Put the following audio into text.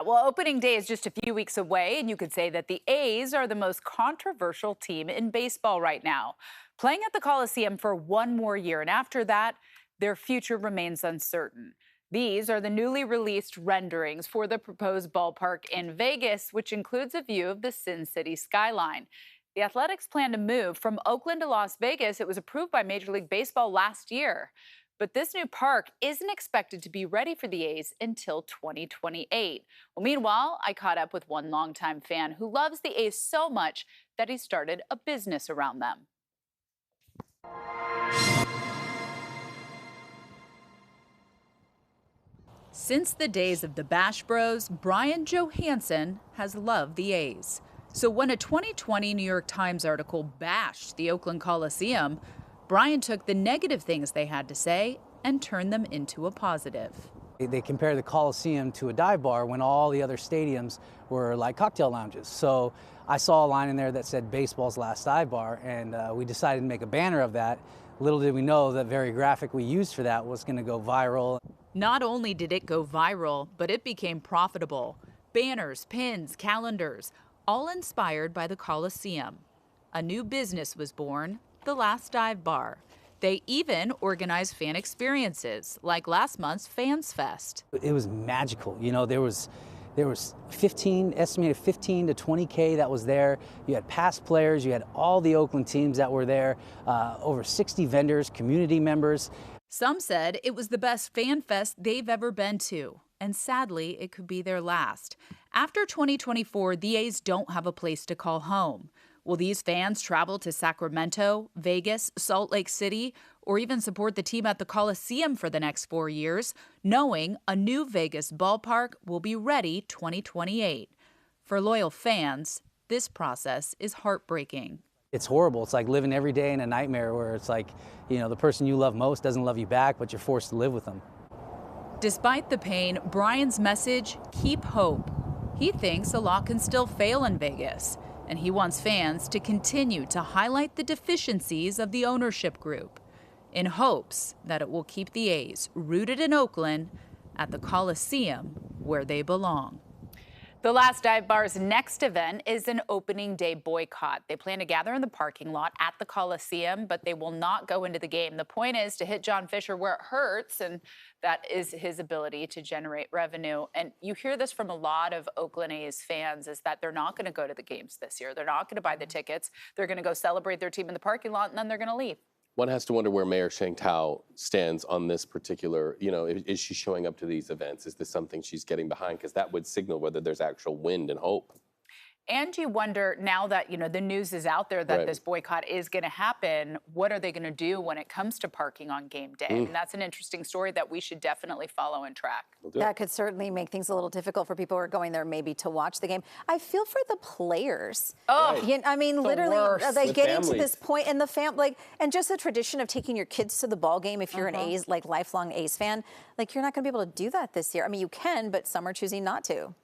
Well, opening day is just a few weeks away, and you could say that the A's are the most controversial team in baseball right now, playing at the Coliseum for one more year. And after that, their future remains uncertain. These are the newly released renderings for the proposed ballpark in Vegas, which includes a view of the Sin City skyline. The Athletics plan to move from Oakland to Las Vegas. It was approved by Major League Baseball last year. But this new park isn't expected to be ready for the A's until 2028. Well, meanwhile, I caught up with one longtime fan who loves the A's so much that he started a business around them. Since the days of the Bash Bros, Brian Johansson has loved the A's. So when a 2020 New York Times article bashed the Oakland Coliseum, Brian took the negative things they had to say and turned them into a positive. They compare the Coliseum to a dive bar when all the other stadiums were like cocktail lounges. So I saw a line in there that said baseball's last dive bar, and we decided to make a banner of that. Little did we know that very graphic we used for that was going to go viral. Not only did it go viral, but it became profitable. Banners, pins, calendars, all inspired by the Coliseum. A new business was born, the Last Dive Bar. They even organized fan experiences, like last month's FanFest. It was magical. You know, there was estimated 15 to 20K that was there. You had past players, you had all the Oakland teams that were there, over 60 vendors, community members. Some said it was the best FanFest they've ever been to, and sadly, it could be their last. After 2024, the A's don't have a place to call home. Will these fans travel to Sacramento, Vegas, Salt Lake City, or even support the team at the Coliseum for the next 4 years, knowing a new Vegas ballpark will be ready 2028? For loyal fans, this process is heartbreaking. It's horrible. It's like living every day in a nightmare where it's like, you know, the person you love most doesn't love you back, but you're forced to live with them. Despite the pain, Brian's message, keep hope. He thinks a lot can still fail in Vegas, and he wants fans to continue to highlight the deficiencies of the ownership group in hopes that it will keep the A's rooted in Oakland at the Coliseum where they belong. The Last Dive Bar's next event is an opening day boycott. They plan to gather in the parking lot at the Coliseum, but they will not go into the game. The point is to hit John Fisher where it hurts, and that is his ability to generate revenue. And you hear this from a lot of Oakland A's fans, is that they're not going to go to the games this year. They're not going to buy the tickets. They're going to go celebrate their team in the parking lot, and then they're going to leave. One has to wonder where Mayor Sheng Tao stands on this particular, is she showing up to these events? Is this something she's getting behind? Because that would signal whether there's actual wind and hope. And you wonder, now that, the news is out there that Right. this boycott is going to happen, what are they going to do when it comes to parking on game day? And that's an interesting story that we should definitely follow and track. That could certainly make things a little difficult for people who are going there maybe to watch the game. I feel for the players. Oh, Right. I mean, literally, worst. they With getting to families. this point, and and just the tradition of taking your kids to the ball game. If you're an A's, lifelong A's fan, you're not going to be able to do that this year. I mean, you can, but some are choosing not to.